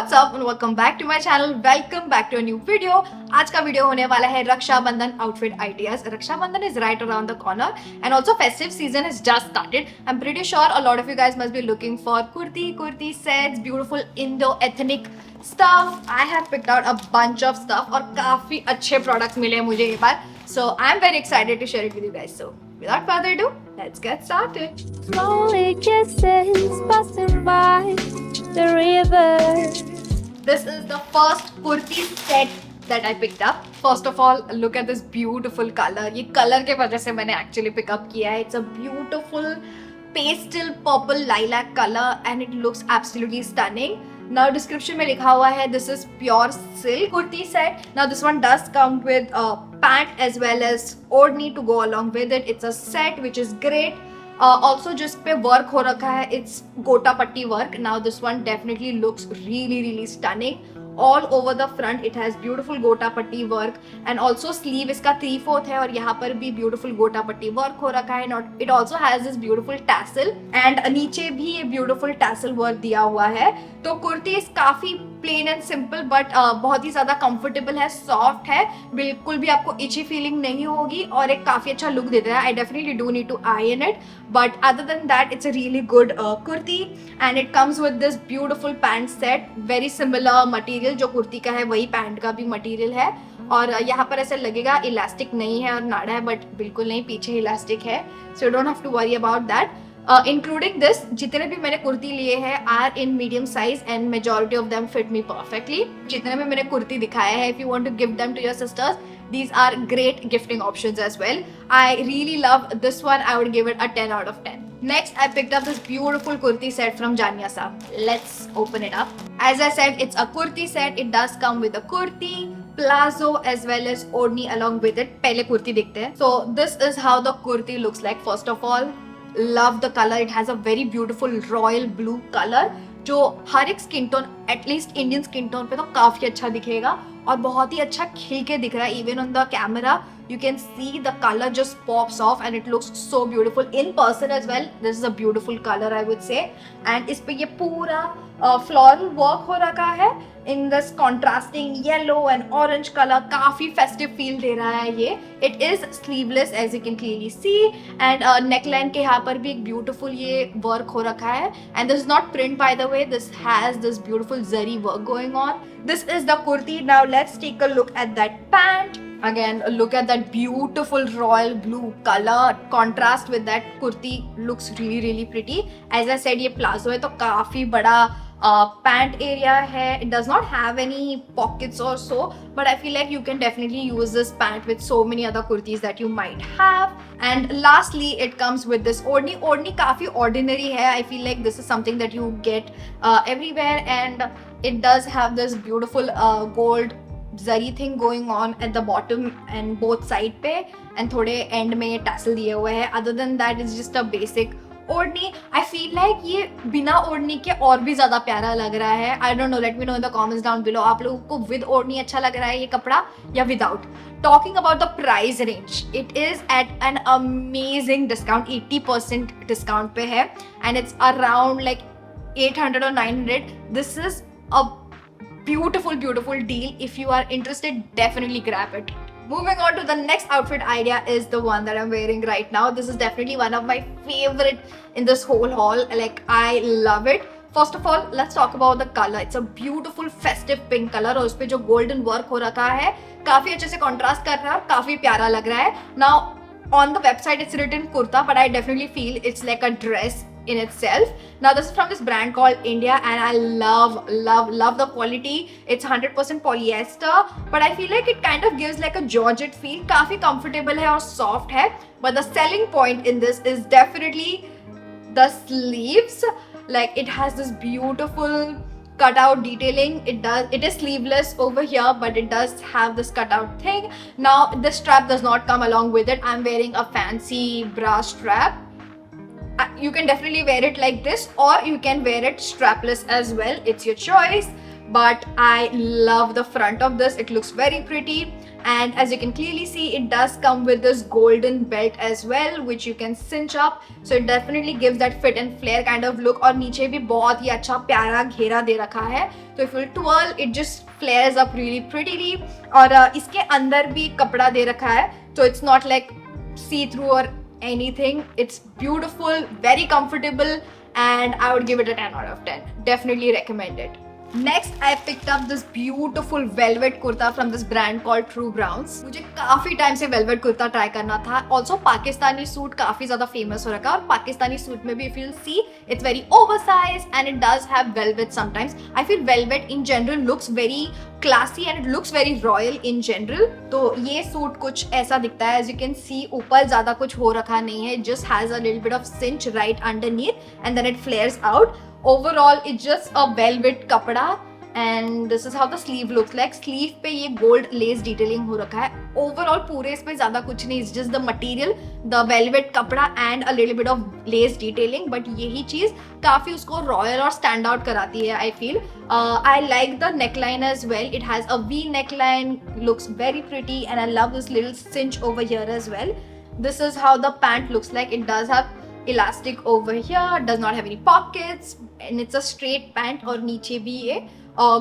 What's up and welcome back to my channel. Welcome back to a new video. आज का video होने वाला है Rakshabandhan outfit ideas. Rakshabandhan is right around the corner and also festive season has just started. I'm pretty sure a lot of you guys must be looking for kurti sets, beautiful Indo-ethnic stuff. I have picked out a bunch of stuff और काफी अच्छे products मिले मुझे ये बार. So I'm very excited to share it with you guys. So without further ado, let's get started. Slowly kisses passing by the river. This is the first kurti set that I picked up. First of all, look at this beautiful color. ये color के वजह से मैंने actually pick up किया है. It's a beautiful pastel purple lilac color and it looks absolutely stunning. Now description में लिखा हुआ है this is pure silk kurti set. Now this one does come with a pant as well as odni to go along with it. It's a set which is great. Also जिस पे work हो रखा है it's गोटा पट्टी work. Now this one definitely looks really stunning. All over the front it has beautiful गोटा पट्टी work and also sleeve इसका 3/4 है और यहाँ पर भी beautiful गोटा पट्टी work हो रखा है. It also has this beautiful tassel and नीचे भी ये beautiful tassel work दिया हुआ है. तो कुर्ती काफी plain and simple but बहुत ही ज्यादा comfortable है, soft है, बिल्कुल भी आपको itchy feeling नहीं होगी और एक काफी अच्छा look देता है. I definitely do need to iron it but other than that it's a really good kurti and it comes with this beautiful pant set, very similar material जो कुर्ती का है वही पैंट का भी मटेरियल है और यहाँ पर ऐसा लगेगा इलास्टिक नहीं है और नाड़ा है बट बिल्कुल नहीं, पीछे इलास्टिक है. So you don't have to worry about that. Including this जितने भी मैंने कुर्ती लिए हैं are in medium size and majority of them fit me perfectly. जितने भी मैंने कुर्ती दिखाया है if you want to give them to your sisters these are great gifting options as well. I really love this one. I would give it a 10 out of 10. Next, I picked up this beautiful kurti set from Janyasa. Let's open it up. As I said, it's a kurti set. It does come with a kurti, palazzo as well as odni along with it. पहले kurti देखते हैं. So this is how the kurti looks like. First of all, love the color. It has a very beautiful royal blue color. जो हर एक skin tone at least Indian skin tone पे तो काफी अच्छा दिखेगा और बहुत ही अच्छा खिल के दिख रहा है. Even on the camera you can see the color just pops off and it looks so beautiful in person as well. This is a beautiful color I would say and इस पे ये पूरा floral work हो रखा है in this contrasting yellow and orange color. काफी festive feel दे रहा है ये. It is sleeveless as you can clearly see and neckline के यहाँ पर भी एक beautiful ये work हो रखा है and this is not print by the way. This has this beautiful zari work going on. This is the kurti. Now let's take a look at that pant. Again, look at that beautiful royal blue color. Contrast with that kurti looks really pretty. As I said, ये palazzo है तो काफी बड़ा pant area है. It does not have any pockets or so, but I feel like you can definitely use this pant with so many other kurtis that you might have. And lastly, it comes with this odni. Odni काफी ordinary है. I feel like this is something that you get everywhere, and it does have this beautiful gold zari thing going on at the bottom and both side पे and थोड़े end में ये tassel दिए हुए हैं. Other than that it's just a basic ओढ़नी. I feel like ये बिना ओढ़नी के और भी ज्यादा प्यारा लग रहा है. I don't know, let me know in the comments down below. आप लोगों को with ओढ़नी अच्छा लग रहा है ये कपड़ा या without? Talking about the price range, it is at an amazing discount. 80% discount पे है and it's around like 800 or 900. This is a beautiful deal. If you are interested, definitely grab it. Moving on to the next outfit idea is the one that I'm wearing right now. This is definitely one of my favorite in this whole haul. Like I love it. First of all, let's talk about the color. It's a beautiful festive pink color और उसपे जो golden work हो रखा है काफी अच्छे से contrast कर रहा है, काफी प्यारा लग रहा है. Now on the website it's written kurta but I definitely feel it's like a dress in itself. Now this is from this brand called India and I love the quality. It's 100% polyester but I feel like it kind of gives like a georgette feel. काफी comfortable है और soft है but the selling point in this is definitely the sleeves. Like it has this beautiful cutout detailing. It is sleeveless over here but it does have this cutout thing. Now the strap does not come along with it. I'm wearing a fancy bra strap. You can definitely wear it like this or you can wear it strapless as well. It's your choice. But I love the front of this. It looks very pretty. And as you can clearly see, it does come with this golden belt as well, which you can cinch up. So it definitely gives that fit and flare kind of look. और नीचे भी बहुत ही अच्छा प्यारा घेरा दे रखा है. So if you twirl, it just flares up really prettily. और इसके अंदर भी कपड़ा दे रखा है. So it's not like see-through or anything. It's beautiful, very comfortable, and I would give it a 10 out of 10. Definitely recommend it. Next, I picked up this beautiful velvet kurta from this brand called True Browns. मुझे काफी time से velvet kurta try करना था. Also, Pakistani suit काफी ज़्यादा famous हो रखा है और पाकिस्तानी सूट में भी if you'll see, it's very oversized and it does have velvet sometimes. I feel velvet in general looks very classy and it looks very royal in general. तो ये सूट कुछ ऐसा दिखता है. As you can see, ऊपर ज़्यादा कुछ हो रखा नहीं है. Just has a little bit of cinch right underneath and then it flares out. Overall, it's just a velvet kapda and this is how the sleeve looks like. Sleeve पे ये gold lace detailing हो रखा है. Overall पूरे इस पे ज़्यादा कुछ नहीं. It's just the material, the velvet kapda and a little bit of lace detailing. But यही चीज़ काफ़ी उसको royal और stand out कराती है. I feel. I like the neckline as well. It has a V neckline, looks very pretty, and I love this little cinch over here as well. This is how the pant looks like. It does have elastic over here, does not have any pockets, and it's a straight pant और नीचे भी ये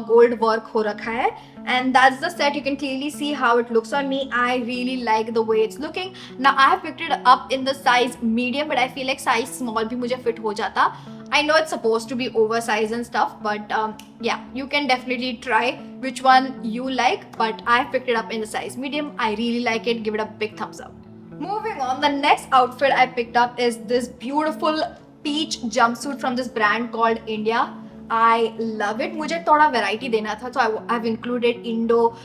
gold work हो रखा है. And that's the set. You can clearly see how it looks on me. I really like the way it's looking. Now I have picked it up in the size medium, but I feel like size small भी मुझे fit हो जाता. I know it's supposed to be oversized and stuff, but yeah, you can definitely try which one you like. But I have picked it up in the size medium. I really like it. Give it a big thumbs up. Moving on, the next outfit I picked up is this beautiful peach jumpsuit from this brand called India. I love it. मुझे थोड़ा variety देना था, so I've included Indo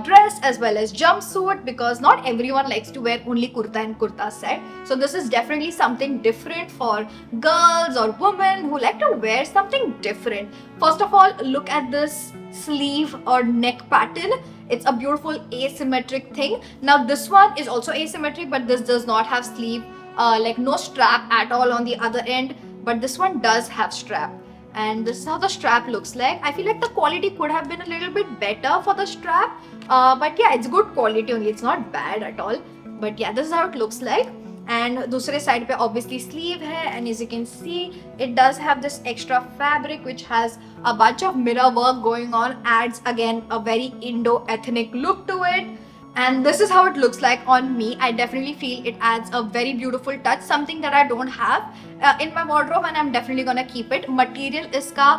dress as well as jumpsuit because not everyone likes to wear only kurta and kurta set. So this is definitely something different for girls or women who like to wear something different. First of all, look at this sleeve or neck pattern. It's a beautiful asymmetric thing. Now this one is also asymmetric, but this does not have sleeve, like no strap at all on the other end, but this one does have strap. And this is how the strap looks like. I feel like the quality could have been a little bit better for the strap, but yeah, it's good quality only. It's not bad at all. But yeah, this is how it looks like. And दूसरे side पे obviously sleeve है, and as you can see, it does have this extra fabric which has a bunch of mirror work going on, adds again a very Indo-ethnic look to it. And this is how it looks like on me. I definitely feel it adds a very beautiful touch, something that I don't have in my wardrobe, and I'm definitely gonna keep it. Material इसका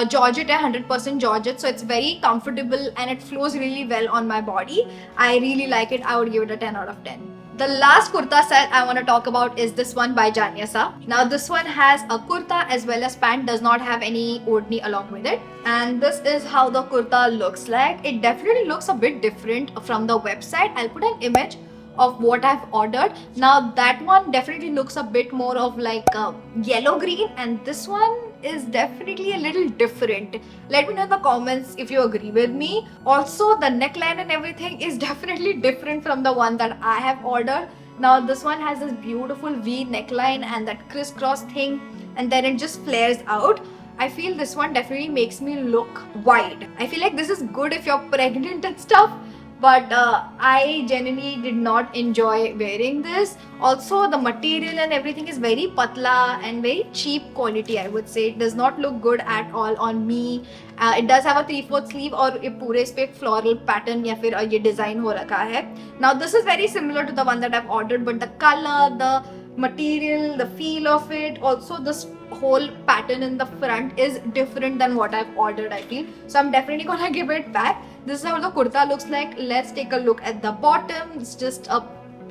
georgette है, 100% georgette, so it's very comfortable and it flows really well on my body. I really like it. I would give it a 10 out of 10. The last kurta set I want to talk about is this one by Janyasa. Now this one has a kurta as well as pant, does not have any odni along with it. And this is how the kurta looks like. It definitely looks a bit different from the website. I'll put an image of what I've ordered. Now that one definitely looks a bit more of like yellow green, and this one is definitely a little different. Let me know in the comments if you agree with me. Also, the neckline and everything is definitely different from the one that I have ordered. Now this one has this beautiful V neckline and that crisscross thing, and then it just flares out. I feel this one definitely makes me look wide. I feel like this is good if you're pregnant and stuff, but I genuinely did not enjoy wearing this. Also, the material and everything is very patla and very cheap quality, I would say. It does not look good at all on me. It does have a 3/4 sleeve और ये पूरे इस पे floral pattern या फिर ये design हो रखा है. Now this is very similar to the one that I've ordered, but the color, the material, the feel of it, also this whole pattern in the front is different than what I've ordered, I feel. So I'm definitely gonna give it back. This is how the kurta looks like. Let's take a look at the bottom. It's just a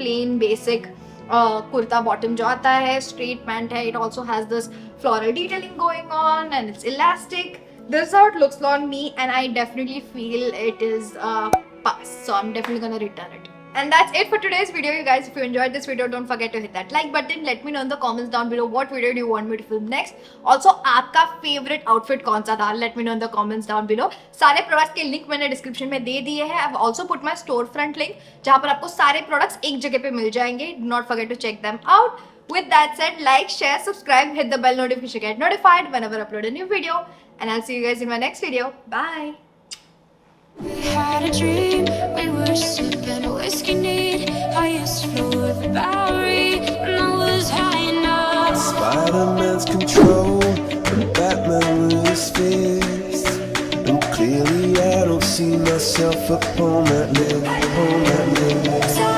plain basic kurta bottom jo aata hai, straight pant hai. It also has this floral detailing going on and it's elastic. This is how it looks on me, and I definitely feel it is a pass. So I'm definitely gonna return it. And that's it for today's video, you guys. If you enjoyed this video, don't forget to hit that like button. Let me know in the comments down below what video do you want me to film next. Also, आपका favorite outfit कौन सा था? Let me know in the comments down below. सारे products के link मैंने description में दे दिए हैं. I've also put my storefront link जहाँ पर आपको सारे products एक जगह पे मिल जाएंगे. Do not forget to check them out. With that said, like, share, subscribe, hit the bell notification to get notified whenever I upload a new video. And I'll see you guys in my next video. Bye. We had a dream, we were sipping whiskey neat. Highest floor of the Bowery, and I was high enough. Spider-Man's control and Batman with his fist. And clearly I don't see myself upon that list.